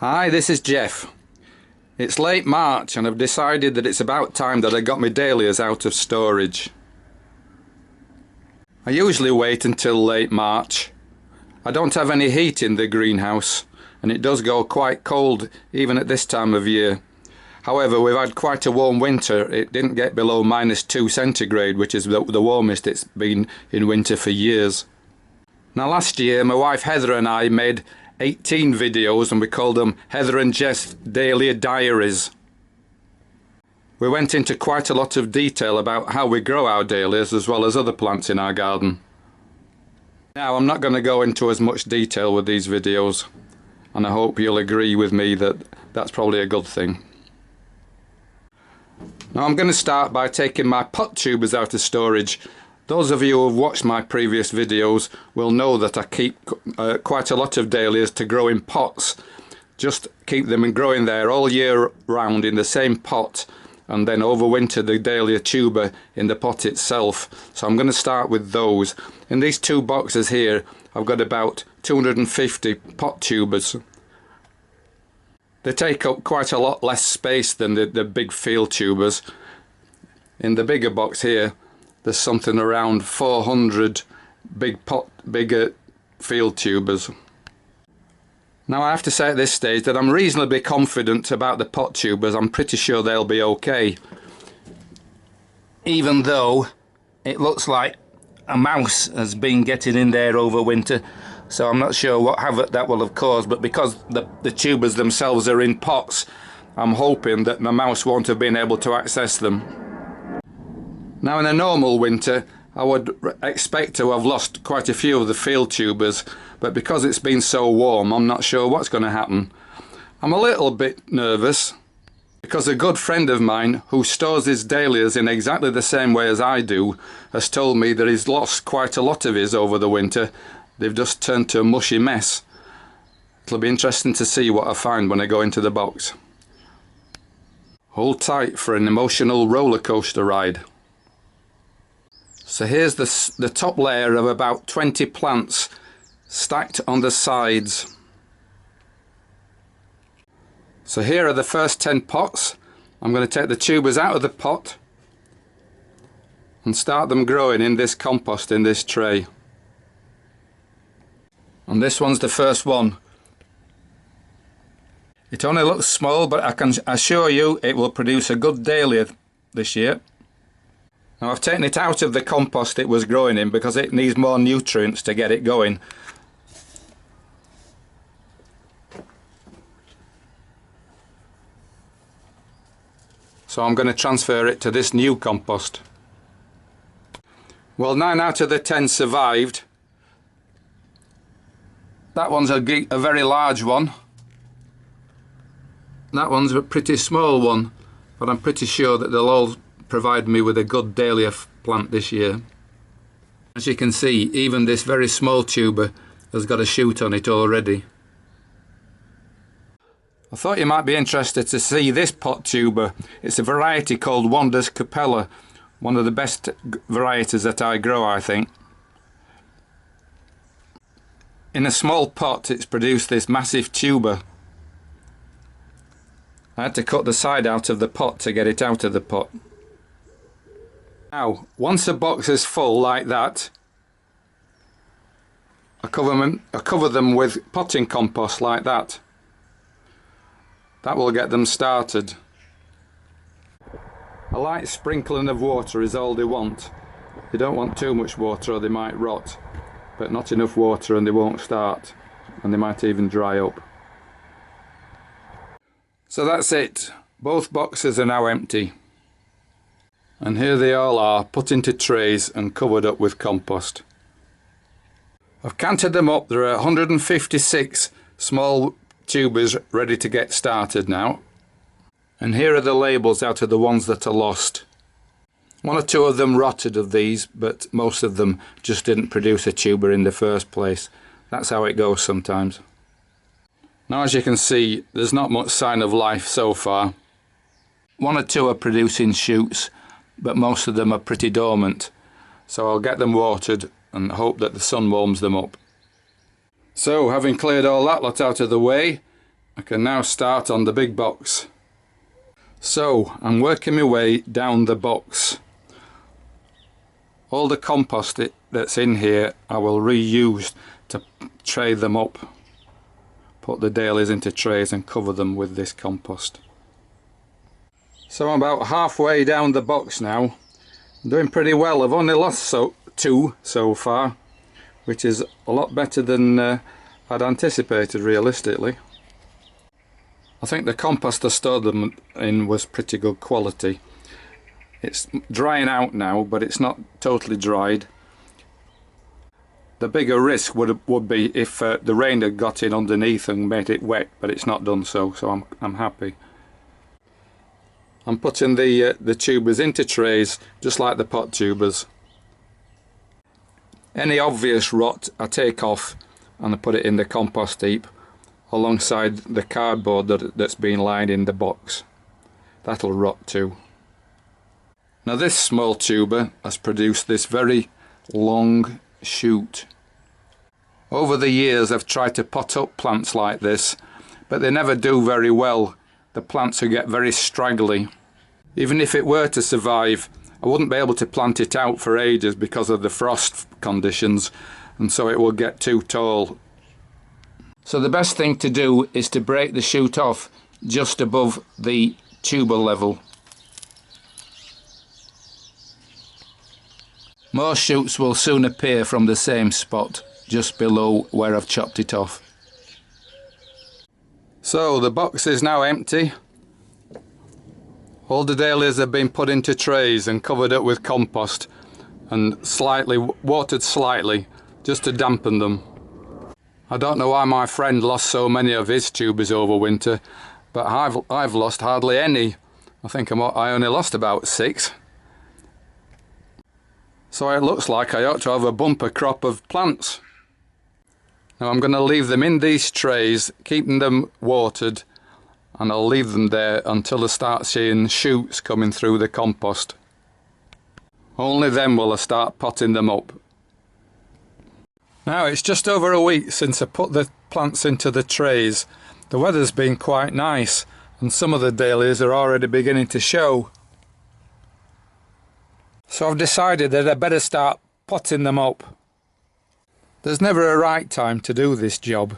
Hi, this is Geoff. It's late March and I've decided that it's about time that I got my dahlias out of storage. I usually wait until late March. I don't have any heat in the greenhouse and it does go quite cold even at this time of year. However, we've had quite a warm winter. It didn't get below -2 centigrade, which is the warmest it's been in winter for years. Now last year my wife Heather and I made 18 videos and we called them Heather and Geoff's Dahlia Diaries. We went into quite a lot of detail about how we grow our dahlias as well as other plants in our garden. Now I'm not going to go into as much detail with these videos, and I hope you'll agree with me that that's probably a good thing. Now I'm going to start by taking my pot tubers out of storage. Those of you who have watched my previous videos will know that I keep quite a lot of dahlias to grow in pots. Just keep them growing there all year round in the same pot, and then overwinter the dahlia tuber in the pot itself. So I'm going to start with those. In these two boxes here I've got about 250 pot tubers. They take up quite a lot less space than the big field tubers. In the bigger box here there's something around 400 bigger field tubers. Now I have to say at this stage that I'm reasonably confident about the pot tubers. I'm pretty sure they'll be okay, even though it looks like a mouse has been getting in there over winter, so I'm not sure what havoc that will have caused, but because the tubers themselves are in pots, I'm hoping that the mouse won't have been able to access them. Now in a normal winter I would expect to have lost quite a few of the field tubers, but because it's been so warm I'm not sure what's going to happen. I'm a little bit nervous because a good friend of mine who stores his dahlias in exactly the same way as I do has told me that he's lost quite a lot of his over the winter. They've just turned to a mushy mess. It'll be interesting to see what I find when I go into the box. Hold tight for an emotional roller coaster ride. So here's the top layer of about 20 plants stacked on the sides. So here are the first 10 pots. I'm going to take the tubers out of the pot and start them growing in this compost in this tray. And this one's the first one. It only looks small, but I can assure you it will produce a good dahlia this year. Now I've taken it out of the compost it was growing in because it needs more nutrients to get it going. So I'm going to transfer it to this new compost. Well, 9 out of the 10 survived. That one's a very large one. That one's a pretty small one, but I'm pretty sure that they'll all provide me with a good dahlia plant this year. As you can see, even this very small tuber has got a shoot on it already. I thought you might be interested to see this pot tuber. It's a variety called Wander's Capella, one of the best varieties that I grow, I think. In a small pot it's produced this massive tuber. I had to cut the side out of the pot to get it out of the pot. Now, once a box is full like that, I cover them with potting compost like that. That will get them started. A light sprinkling of water is all they want. They don't want too much water or they might rot, but not enough water and they won't start, and they might even dry up. So that's it. Both boxes are now empty. And here they all are, put into trays and covered up with compost. I've canted them up. There are 156 small tubers ready to get started now. And here are the labels out of the ones that are lost. 1 or 2 of them rotted of these, but most of them just didn't produce a tuber in the first place. That's how it goes sometimes. Now as you can see, there's not much sign of life so far. 1 or 2 are producing shoots, but most of them are pretty dormant. So I'll get them watered and hope that the sun warms them up. So having cleared all that lot out of the way, I can now start on the big box. So I'm working my way down the box. All the compost that's in here I will reuse to tray them up. Put the dahlias into trays and cover them with this compost. So I'm about halfway down the box now. I'm doing pretty well. I've only lost two so far, which is a lot better than I'd anticipated realistically. I think the compost I stored them in was pretty good quality. It's drying out now, but it's not totally dried. The bigger risk would be if the rain had got in underneath and made it wet, but it's not done so I'm happy. I'm putting the tubers into trays just like the pot tubers. Any obvious rot I take off and I put it in the compost heap alongside the cardboard that's been lined in the box. That'll rot too. Now this small tuber has produced this very long shoot. Over the years I've tried to pot up plants like this, but they never do very well. The plants will get very straggly. Even if it were to survive, I wouldn't be able to plant it out for ages because of the frost conditions, and so it will get too tall. So the best thing to do is to break the shoot off just above the tuber level. More shoots will soon appear from the same spot, just below where I've chopped it off. So the box is now empty. All the dahlias have been put into trays and covered up with compost and watered slightly just to dampen them. I don't know why my friend lost so many of his tubers over winter, but I've lost hardly any. I think I only lost about 6. So it looks like I ought to have a bumper crop of plants. Now I'm going to leave them in these trays, keeping them watered, and I'll leave them there until I start seeing shoots coming through the compost. Only then will I start potting them up. Now it's just over a week since I put the plants into the trays. The weather's been quite nice and some of the dahlias are already beginning to show. So I've decided that I better start potting them up. There's never a right time to do this job.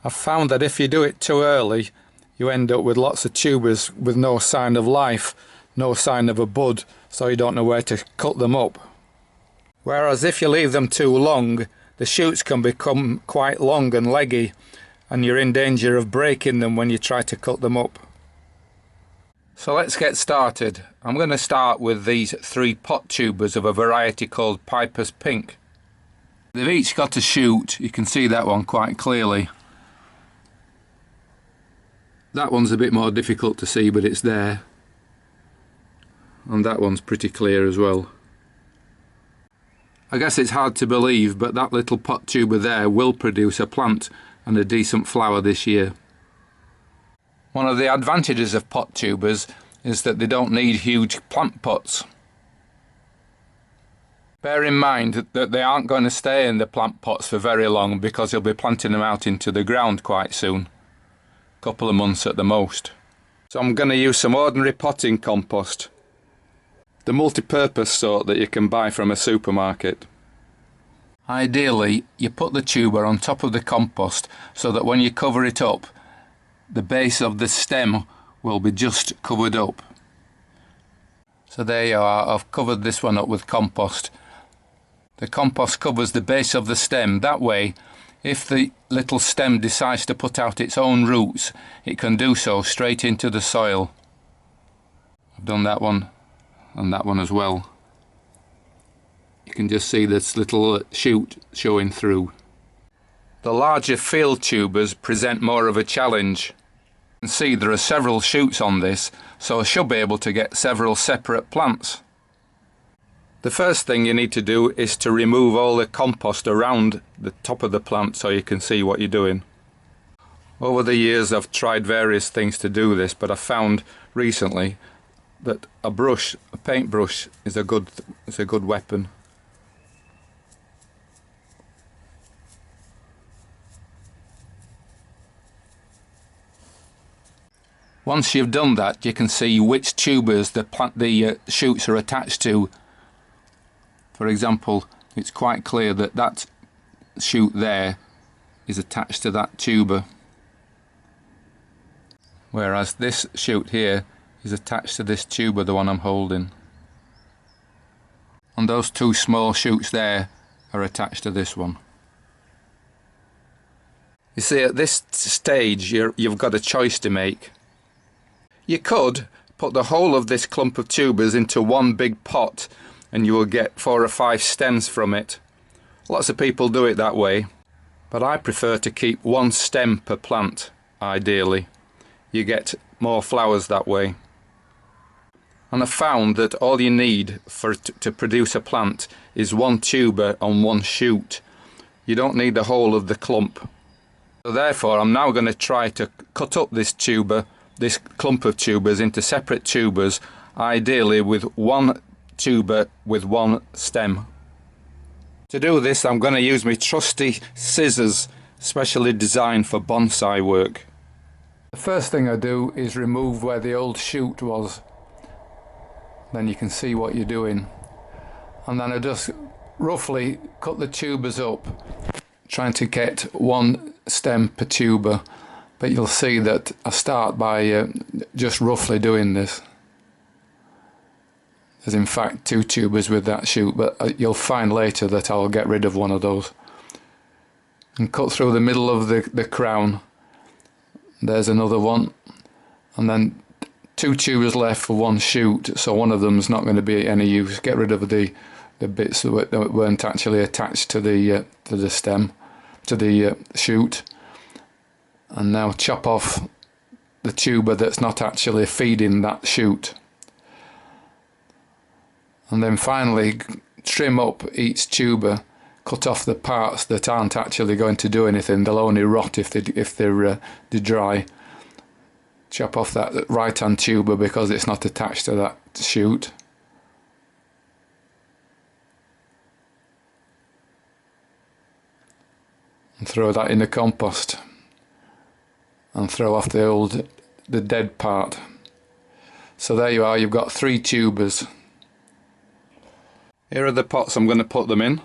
I've found that if you do it too early, you end up with lots of tubers with no sign of life, no sign of a bud, so you don't know where to cut them up. Whereas if you leave them too long, the shoots can become quite long and leggy, and you're in danger of breaking them when you try to cut them up. So let's get started. I'm going to start with these 3 pot tubers of a variety called Piper's Pink. They've each got a shoot. You can see that one quite clearly. That one's a bit more difficult to see, but it's there. And that one's pretty clear as well. I guess it's hard to believe, but that little pot tuber there will produce a plant and a decent flower this year. One of the advantages of pot tubers is that they don't need huge plant pots. Bear in mind that they aren't going to stay in the plant pots for very long because you'll be planting them out into the ground quite soon. A couple of months at the most. So I'm going to use some ordinary potting compost. The multi-purpose sort that you can buy from a supermarket. Ideally, you put the tuber on top of the compost so that when you cover it up, the base of the stem will be just covered up. So there you are, I've covered this one up with compost. The compost covers the base of the stem. That way, if the little stem decides to put out its own roots, it can do so straight into the soil. I've done that one and that one as well. You can just see this little shoot showing through. The larger field tubers present more of a challenge. You can see there are several shoots on this, so I should be able to get several separate plants. The first thing you need to do is to remove all the compost around the top of the plant so you can see what you're doing. Over the years I've tried various things to do this, but I found recently that a paintbrush is a good weapon. Once you've done that, you can see which tubers the shoots are attached to. For example, it's quite clear that that shoot there is attached to that tuber, whereas this shoot here is attached to this tuber, the one I'm holding. And those two small shoots there are attached to this one. You see, at this stage you've got a choice to make. You could put the whole of this clump of tubers into one big pot and you will get 4 or 5 stems from it. Lots of people do it that way, but I prefer to keep one stem per plant, ideally. You get more flowers that way. And I've found that all you need to produce a plant is one tuber on one shoot. You don't need the whole of the clump. So therefore I'm now going to try to cut up this clump of tubers into separate tubers, ideally with one tuber with one stem. To do this I'm going to use my trusty scissors, specially designed for bonsai work. The first thing I do is remove where the old shoot was. Then you can see what you're doing. And then I just roughly cut the tubers up, trying to get one stem per tuber. But you'll see that I start by just roughly doing this. There's in fact 2 tubers with that shoot, but you'll find later that I'll get rid of one of those. And cut through the middle of the crown. There's another one. And then 2 tubers left for one shoot, so one of them's not going to be any use. Get rid of the bits that weren't actually attached to the stem, to the shoot. And now chop off the tuber that's not actually feeding that shoot. And then finally trim up each tuber, cut off the parts that aren't actually going to do anything. They'll only rot if they're dry. Chop off that right hand tuber because it's not attached to that shoot. And throw that in the compost. And throw off the dead part. So there you are, you've got 3 tubers. Here are the pots I'm going to put them in.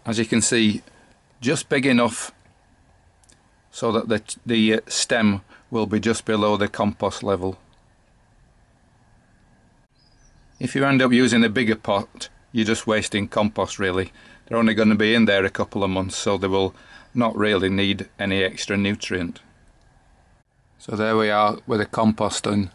As you can see, just big enough so that the stem will be just below the compost level. If you end up using a bigger pot, you're just wasting compost really. They're only going to be in there a couple of months, so they will not really need any extra nutrient. So there we are with the compost done.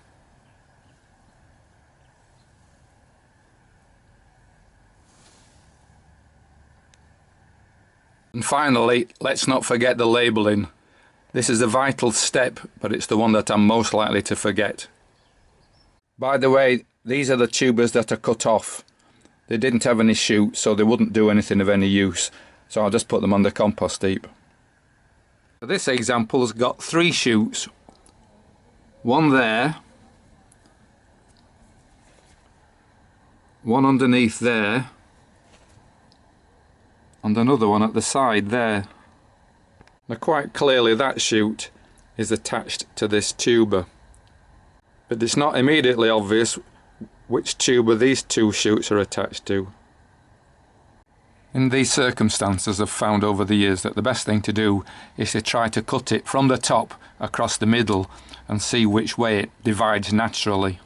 And finally, let's not forget the labelling. This is a vital step, but it's the one that I'm most likely to forget. By the way, these are the tubers that are cut off. They didn't have any shoots, so they wouldn't do anything of any use. So I'll just put them on the compost heap. This example's got 3 shoots. One there. One underneath there. And another one at the side there. Now quite clearly that shoot is attached to this tuber, but it's not immediately obvious which tuber these 2 shoots are attached to. In these circumstances I've found over the years that the best thing to do is to try to cut it from the top across the middle and see which way it divides naturally.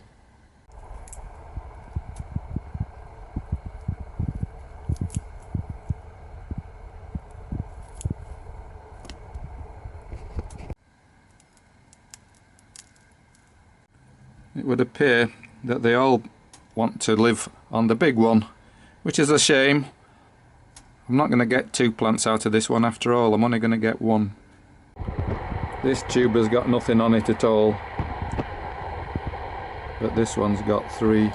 It would appear that they all want to live on the big one, which is a shame. I'm not going to get 2 plants out of this one after all, I'm only going to get 1. This tuber's got nothing on it at all, but this one's got 3.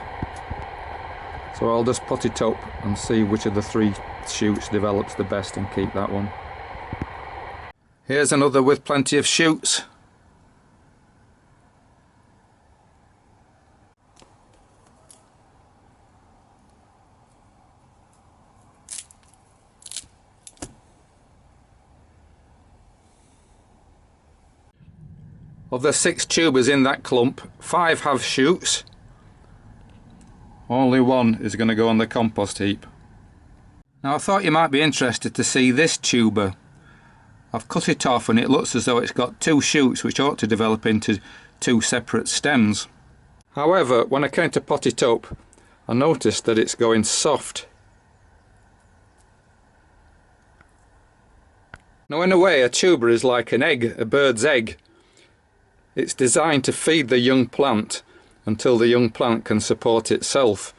So I'll just put it up and see which of the 3 shoots develops the best and keep that one. Here's another with plenty of shoots. Of the 6 tubers in that clump, 5 have shoots. Only 1 is going to go on the compost heap. Now I thought you might be interested to see this tuber. I've cut it off and it looks as though it's got 2 shoots which ought to develop into 2 separate stems. However, when I came to pot it up, I noticed that it's going soft. Now in a way a tuber is like an egg, a bird's egg. It's designed to feed the young plant until the young plant can support itself,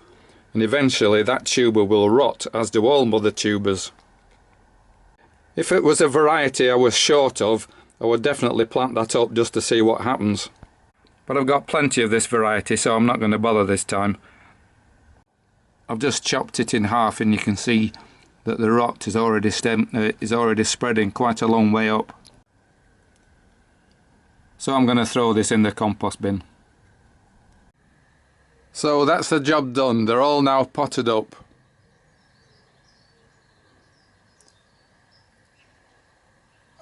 and eventually that tuber will rot, as do all mother tubers. If it was a variety I was short of, I would definitely plant that up just to see what happens. But I've got plenty of this variety, so I'm not going to bother this time. I've just chopped it in half and you can see that the rot is already spreading quite a long way up. So I'm going to throw this in the compost bin. So that's the job done. They're all now potted up.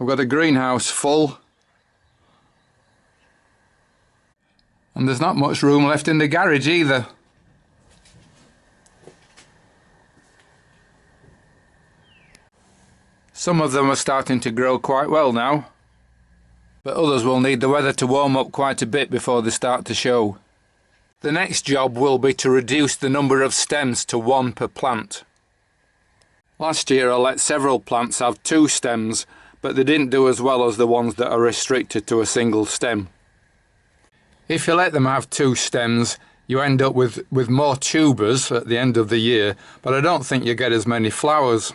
I've got a greenhouse full. And there's not much room left in the garage either. Some of them are starting to grow quite well now, but others will need the weather to warm up quite a bit before they start to show. The next job will be to reduce the number of stems to 1 per plant. Last year I let several plants have 2 stems, but they didn't do as well as the ones that are restricted to a single stem. If you let them have 2 stems, you end up with more tubers at the end of the year, but I don't think you get as many flowers.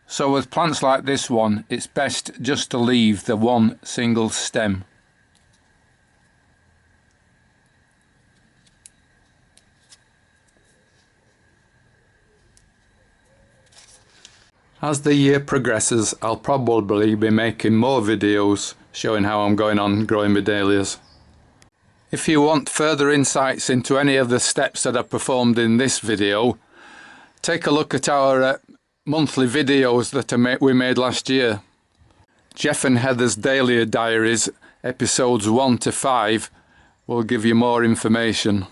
So with plants like this one, it's best just to leave the 1 single stem. As the year progresses, I'll probably be making more videos showing how I'm going on growing my dahlias. If you want further insights into any of the steps that I performed in this video, take a look at our monthly videos that we made last year. Geoff and Heather's Dahlia Diaries, episodes 1 to 5, will give you more information.